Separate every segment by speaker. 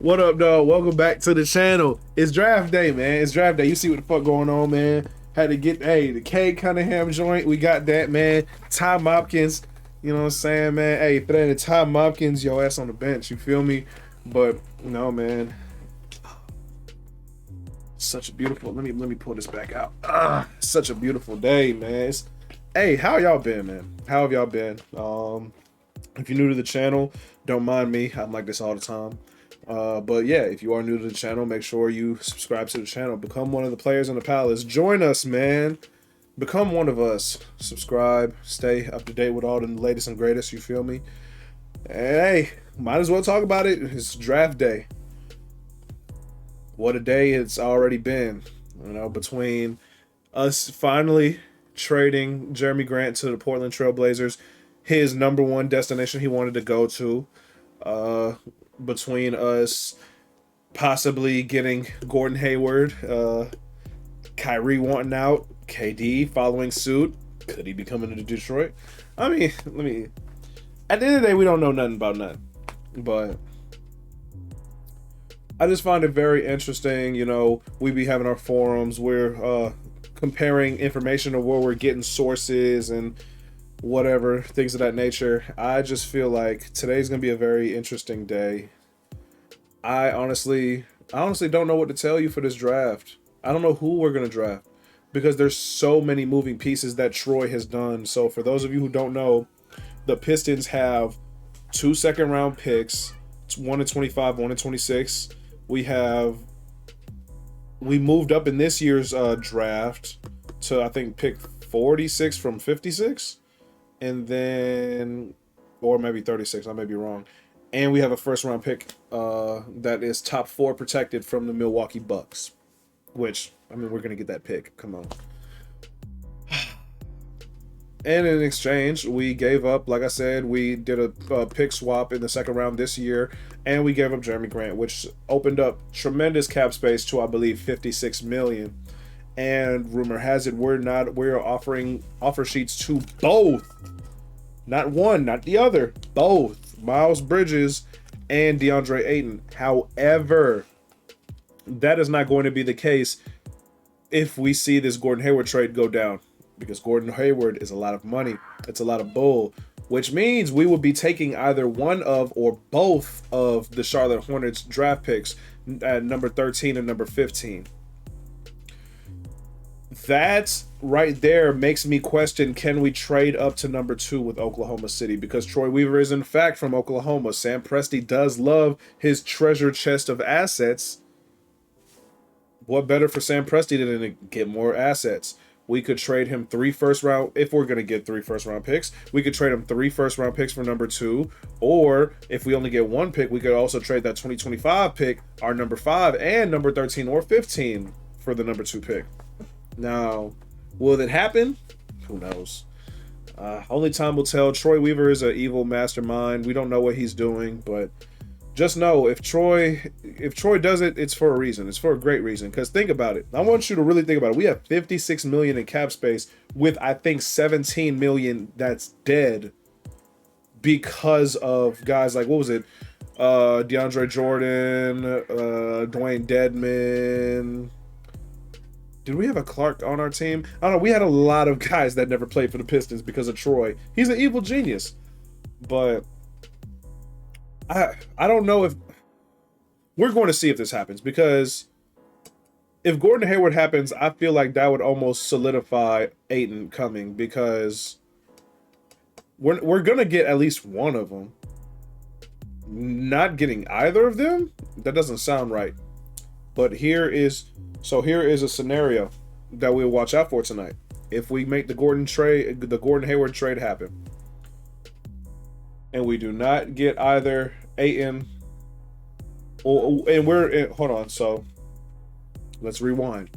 Speaker 1: What up, dog? Welcome back to the channel. It's draft day, man. It's draft day. You see what the fuck going on, man. Had to get, the Cade Cunningham joint. We got that, man. Ty Mopkins. You know what I'm saying, man? Hey, if it ain't a Ty Mopkins, your ass on the bench. You feel me? But no, man. Such a beautiful. Let me pull this back out. Such a beautiful day, man. Hey, how y'all been, man? How have y'all been? If you're new to the channel, don't mind me. I'm like this all the time. But yeah, if you are new to the channel, make sure you subscribe to the channel. Become one of the players in the palace. Join us, man. Become one of us. Subscribe. Stay up to date with all the latest and greatest. You feel me? And hey, might as well talk about it. It's draft day. What a day it's already been. You know, between us finally trading Jeremy Grant to the Portland Trail Blazers, his number one destination he wanted to go to. Between us possibly getting Gordon Hayward, Kyrie wanting out, KD following suit. Could he be coming to Detroit? I mean, at the end of the day, we don't know nothing about nothing. But I just find it very interesting. You know, we be having our forums. We're comparing information of where we're getting sources and whatever, things of that nature. I just feel like today's gonna be a very interesting day. I honestly don't know what to tell you for this draft. I don't know who we're gonna draft because there's so many moving pieces that Troy has done. So for those of you who don't know, the Pistons have 2 second-round picks, 1 in 25, 1 in 26. We moved up in this year's draft to, I think, pick 46 from 56. And then, or maybe 36, I may be wrong. And we have a first round pick that is top 4 protected from the Milwaukee Bucks. Which, I mean, we're going to get that pick. Come on. And in exchange, we gave up, like I said, we did a pick swap in the second round this year. And we gave up Jeremy Grant, which opened up tremendous cap space to, I believe, $56 million. And rumor has it we're offering offer sheets to both, not one, not the other, both Miles Bridges and DeAndre Ayton. However, that is not going to be the case if we see this Gordon Hayward trade go down, because Gordon Hayward is a lot of money. It's a lot of bull, which means we will be taking either one of or both of the Charlotte Hornets draft picks at number 13 and number 15. That right there makes me question, can we trade up to number 2 with Oklahoma City? Because Troy Weaver is in fact from Oklahoma. Sam Presti does love his treasure chest of assets. What better for Sam Presti than to get more assets? We could trade him 3 first round, if we're going to get 3 first round picks. We could trade him 3 first round picks for number 2. Or if we only get 1 pick, we could also trade that 2025 pick, our number 5 and number 13 or 15 for the number 2 pick. Now, will it happen? Who knows? Only time will tell. Troy Weaver is an evil mastermind. We don't know what he's doing, but just know if Troy does it, it's for a reason. It's for a great reason. Because think about it. I want you to really think about it. We have $56 million in cap space with, I think, $17 million that's dead because of guys like, what was it? DeAndre Jordan, Dwayne Dedman. Did we have a Clark on our team? I don't know. We had a lot of guys that never played for the Pistons because of Troy. He's an evil genius. But I don't know if we're going to see if this happens, because if Gordon Hayward happens, I feel like that would almost solidify Ayton coming, because we're going to get at least one of them. Not getting either of them? That doesn't sound right. But here is a scenario that we'll watch out for tonight. If we make the Gordon Hayward trade happen, and we do not get either Ayton hold on. So let's rewind.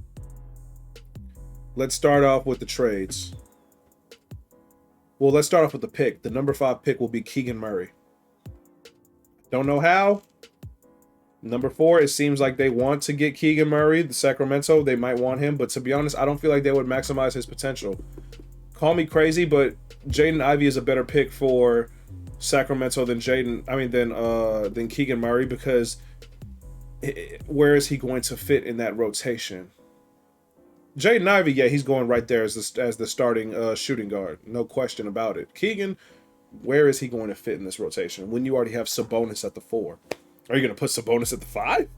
Speaker 1: Let's start off with the trades. Well, let's start off with the pick. The number 5 pick will be Keegan Murray. Don't know how. Number 4, it seems like they want to get Keegan Murray. The Sacramento, they might want him, but to be honest, I don't feel like they would maximize his potential. Call me crazy, but Jaden Ivey is a better pick for Sacramento than Keegan Murray, because where is he going to fit in that rotation? Jaden Ivey, yeah, he's going right there as the starting shooting guard, no question about it. Keegan, where is he going to fit in this rotation when you already have Sabonis at the 4? Are you going to put Sabonis at the 5?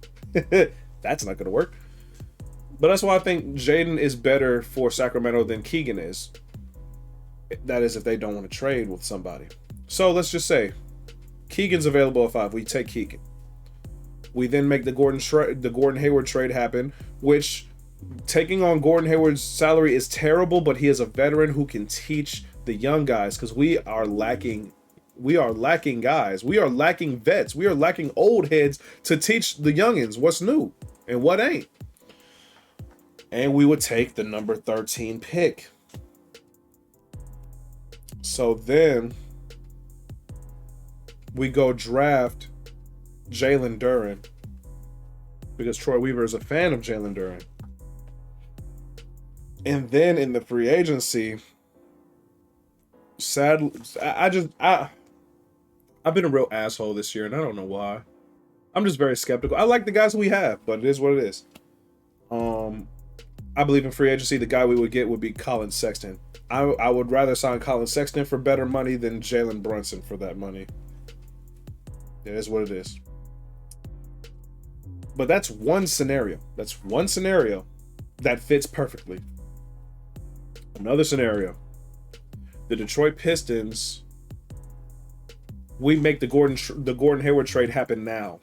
Speaker 1: That's not going to work. But that's why I think Jaden is better for Sacramento than Keegan is. That is if they don't want to trade with somebody. So let's just say Keegan's available at 5. We take Keegan. We then make the Gordon Hayward trade happen, which taking on Gordon Hayward's salary is terrible, but he is a veteran who can teach the young guys because we are lacking guys. We are lacking vets. We are lacking old heads to teach the youngins what's new and what ain't. And we would take the number 13 pick. So then we go draft Jalen Duren because Troy Weaver is a fan of Jalen Duren. And then in the free agency, sadly, I've been a real asshole this year, and I don't know why. I'm just very skeptical. I like the guys we have, but it is what it is. I believe in free agency, the guy we would get would be Colin Sexton. I would rather sign Colin Sexton for better money than Jalen Brunson for that money. It is what it is. But that's one scenario. That's one scenario that fits perfectly. Another scenario. The Detroit Pistons, we make the Gordon Hayward trade happen now.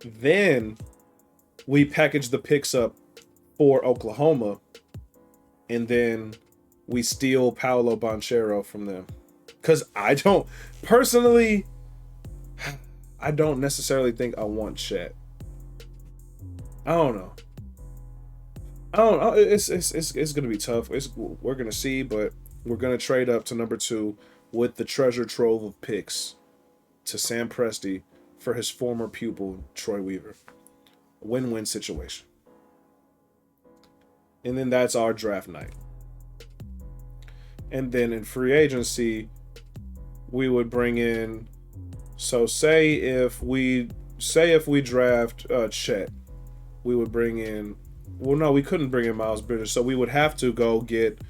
Speaker 1: Then we package the picks up for Oklahoma, and then we steal Paolo Banchero from them. Because I don't necessarily think I want Chet. I don't know. It's gonna be tough. We're gonna see, but we're gonna trade up to number 2 with the treasure trove of picks to Sam Presti for his former pupil Troy Weaver. A win-win situation. And then that's our draft night. And then in free agency, we would bring in. So say if we draft Chet, we would bring in. Well, no, we couldn't bring in Miles Bridges, so we would have to go get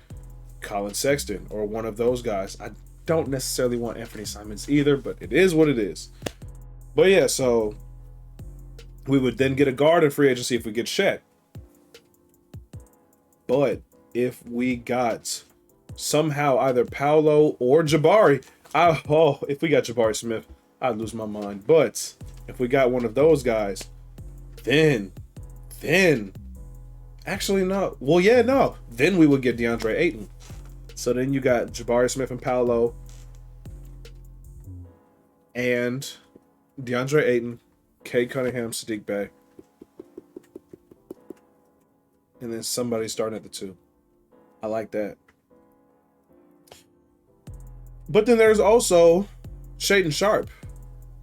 Speaker 1: Colin Sexton or one of those guys. I don't necessarily want Anthony Simons either, but it is what it is. But yeah, so we would then get a guard in free agency if we get Chet. But if we got somehow either Paolo or Jabari, if we got Jabari Smith, I'd lose my mind. But if we got one of those guys, then actually no. Well, yeah, no. Then we would get DeAndre Ayton. So then you got Jabari Smith and Paolo and DeAndre Ayton, Cade Cunningham, Sadiq Bey. And then somebody starting at the 2. I like that. But then there's also Shaedon Sharpe.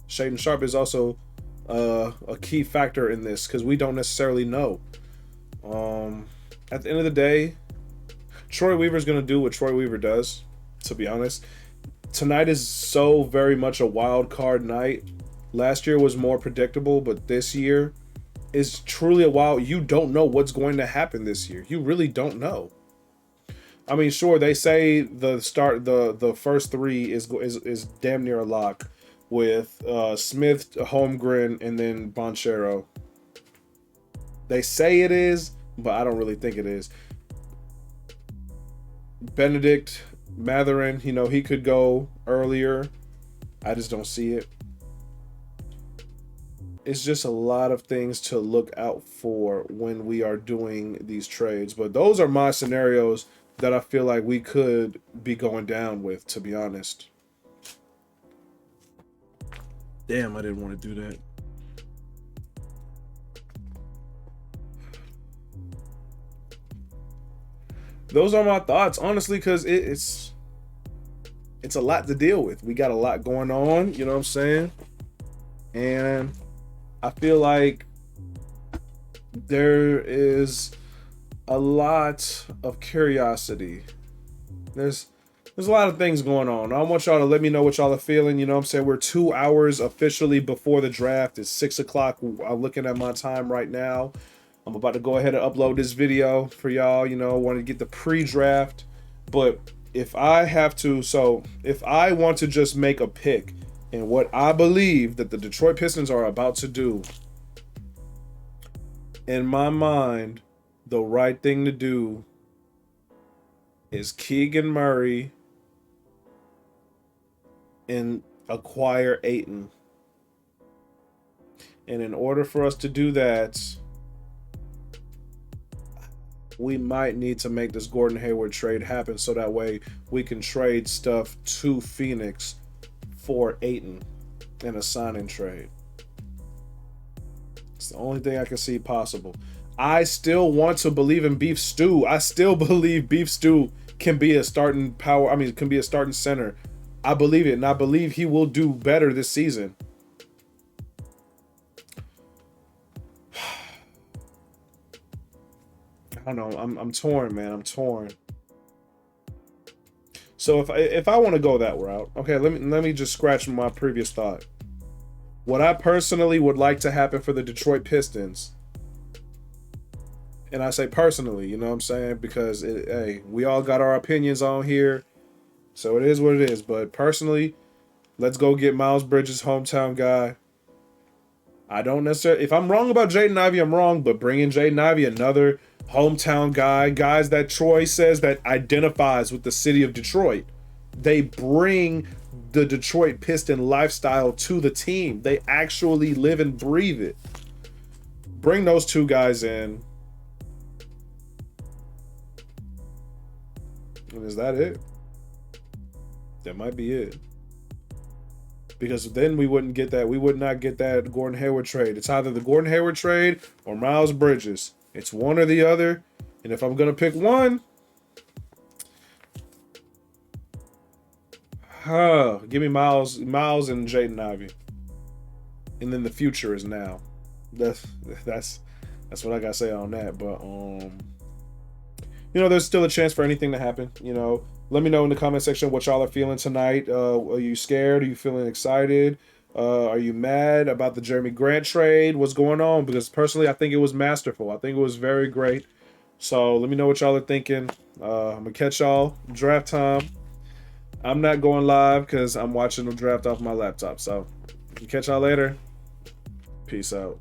Speaker 1: Shaedon Sharpe is also a key factor in this because we don't necessarily know. At the end of the day, Troy Weaver's going to do what Troy Weaver does, to be honest. Tonight is so very much a wild card night. Last year was more predictable, but this year is truly a wild. You don't know what's going to happen this year. You really don't know. I mean, sure, they say the first 3 is damn near a lock with Smith, Holmgren, and then Banchero. They say it is, but I don't really think it is. Benedict Mathurin, he could go earlier. I just don't see it. It's just a lot of things to look out for when we are doing these trades. But those are my scenarios that I feel like we could be going down with, to be honest. Damn, I didn't want to do that. Those are my thoughts, honestly, because it's a lot to deal with. We got a lot going on, you know what I'm saying? And I feel like there is a lot of curiosity. There's There's a lot of things going on. I want y'all to let me know what y'all are feeling. You know what I'm saying? We're 2 hours officially before the draft. It's 6 o'clock. I'm looking at my time right now. I'm about to go ahead and upload this video for y'all. You know, want to get the pre-draft. But if I have to, so if I want to just make a pick and what I believe that the Detroit Pistons are about to do, in my mind, the right thing to do is Keegan Murray and acquire Ayton. And in order for us to do that, we might need to make this Gordon Hayward trade happen so that way we can trade stuff to Phoenix for Ayton in a signing trade. It's the only thing I can see possible. I still want to believe in Beef Stew. I still believe Beef Stew can be a starting can be a starting center. I believe it, and I believe he will do better this season. I don't know. I'm torn, man. I'm torn. So if I want to go that route, okay, let me just scratch my previous thought. What I personally would like to happen for the Detroit Pistons, and I say personally, you know what I'm saying, because hey, we all got our opinions on here, so it is what it is. But personally, let's go get Miles Bridges, hometown guy. I don't necessarily, if I'm wrong about Jaden Ivey, I'm wrong, but bring in Jaden Ivey, another hometown guy, guys that Troy says that identifies with the city of Detroit. They bring the Detroit Piston lifestyle to the team. They actually live and breathe it. Bring those two guys in. And is that it? That might be it. Because then we wouldn't get that. We would not get that Gordon Hayward trade. It's either the Gordon Hayward trade or Miles Bridges. It's one or the other. And if I'm going to pick one, give me Miles and Jaden Ivey. And then the future is now. That's what I got to say on that. But, you know, there's still a chance for anything to happen, you know. Let me know in the comment section what y'all are feeling tonight. Are you scared? Are you feeling excited? Are you mad about the Jeremy Grant trade? What's going on? Because personally, I think it was masterful. I think it was very great. So let me know what y'all are thinking. I'm going to catch y'all draft time. I'm not going live because I'm watching the draft off my laptop. So catch y'all later. Peace out.